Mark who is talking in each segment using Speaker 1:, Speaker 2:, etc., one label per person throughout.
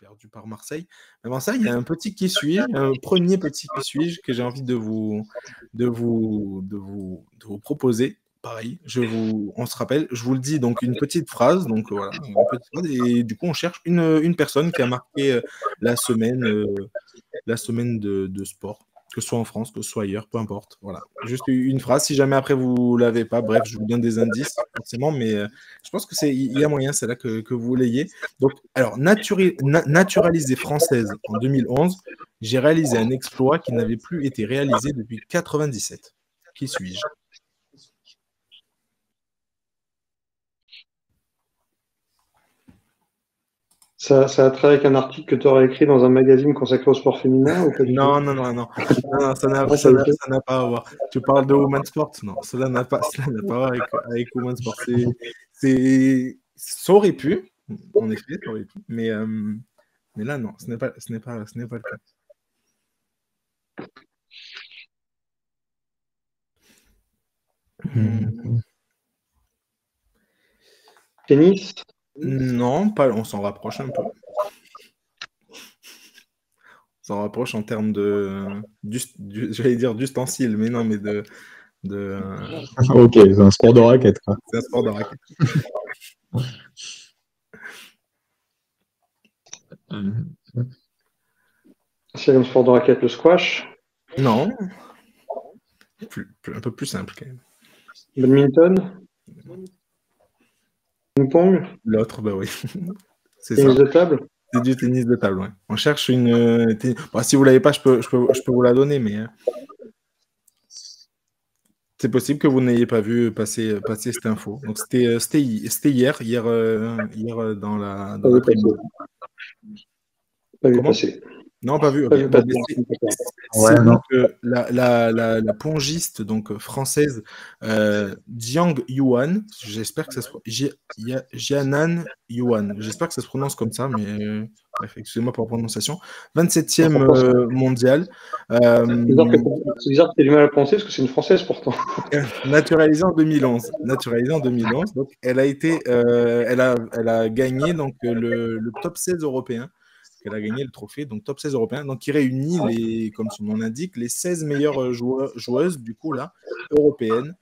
Speaker 1: perdu par Marseille. Avant ça, il y a un petit qui suis-je, un premier petit qui suis-je que j'ai envie de vous proposer. Pareil, on se rappelle, je vous le dis, donc une petite phrase, donc voilà, une petite phrase, et du coup on cherche une personne qui a marqué la semaine de sport, que ce soit en France, que ce soit ailleurs, peu importe. Voilà, juste une phrase. Si jamais après vous l'avez pas, bref, je vous donne des indices forcément, mais je pense que il y a moyen, c'est là que vous l'ayez. Donc, alors naturalisée française en 2011, j'ai réalisé un exploit qui n'avait plus été réalisé depuis 97. Qui suis-je?
Speaker 2: Ça a trait avec un article que tu aurais écrit dans un magazine consacré au sport féminin ou pas du
Speaker 1: Non,
Speaker 2: tout?
Speaker 1: non, non, non, non, ça n'a
Speaker 2: Ah, pas du tout.
Speaker 1: pas à voir. Tu parles de Women's Sport? Non, cela n'a pas, cela n'a pas à voir avec Women's Sport. Ça aurait pu, en effet, ça aurait pu, mais là, non, ce n'est pas le cas.
Speaker 2: Tennis?
Speaker 1: Non, pas, on s'en rapproche un peu. On s'en rapproche en termes j'allais dire d'ustensile, mais non, mais
Speaker 3: Ok, c'est un sport de raquette, quoi.
Speaker 1: c'est un sport de raquette.
Speaker 2: C'est un sport de raquette, le squash?
Speaker 1: Non, un peu plus simple quand même.
Speaker 2: Badminton? Ping-pong?
Speaker 1: L'autre, bah oui, c'est ça.
Speaker 2: Tennis de table?
Speaker 1: C'est du tennis de table, ouais. On cherche une. Bon, si vous l'avez pas, je peux vous la donner, mais c'est possible que vous n'ayez pas vu passer cette info. Donc c'était hier dans l'après-midi.
Speaker 2: Pas vu
Speaker 1: Comment?
Speaker 2: passer.
Speaker 1: Non, pas vu.
Speaker 2: Pas
Speaker 1: Ok.
Speaker 2: vu
Speaker 1: Bon,
Speaker 2: passer.
Speaker 1: c'est
Speaker 3: non.
Speaker 1: donc la pongiste donc française Jiang Yuan. J'espère que ça se Jianan Yuan. J'espère que ça se prononce comme ça, mais bref, excusez-moi pour la prononciation. 27e mondial.
Speaker 2: C'est bizarre que tu aies du mal à le prononcer parce que c'est une française pourtant.
Speaker 1: Naturalisée en 2011. Donc elle a gagné donc le top 16 européen. Elle a gagné le trophée, donc top 16 européen, donc qui réunit comme son nom l'indique, les 16 meilleures joueuses du coup là européennes.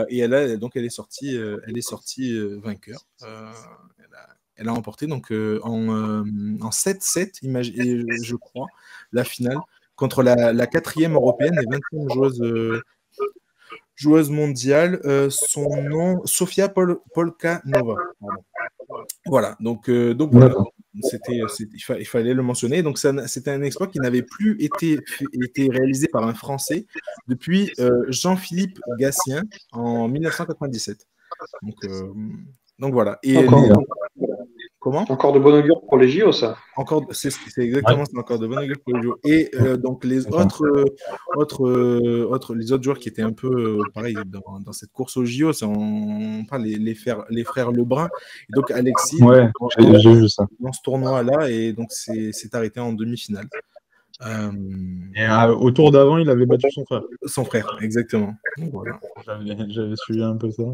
Speaker 1: Et elle est sortie vainqueur. Elle a remporté donc en 7-7, je crois, la finale contre la 4e européenne et 20e joueuse mondiale. Son nom, Sofia Polkanova. Pardon. Voilà, donc voilà. Il fallait le mentionner. Donc, c'était un exploit qui n'avait plus été réalisé par un Français depuis Jean-Philippe Gatien en 1997. Donc voilà. Et comment?
Speaker 2: Encore de bon augure pour les JO, ça.
Speaker 1: C'est exactement ça, encore de bon augure pour les JO. Et donc les autres joueurs qui étaient un peu pareil dans cette course aux JO, c'est les frères Lebrun. Et donc Alexis,
Speaker 3: ouais, j'ai vu ça.
Speaker 1: Dans ce tournoi-là, et donc c'est arrêté en demi-finale.
Speaker 3: Et au tour d'avant, il avait battu son frère.
Speaker 1: Son frère, exactement. Donc, voilà.
Speaker 3: J'avais suivi un peu ça.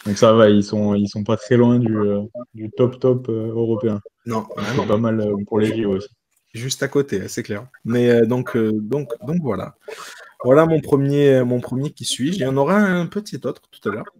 Speaker 3: Donc ça va, ils sont pas très loin du top européen.
Speaker 1: Non,
Speaker 3: c'est pas mal pour les JO aussi.
Speaker 1: Juste à côté, c'est clair. Mais donc voilà. Voilà mon premier qui suis-je. Il y en aura un petit autre tout à l'heure.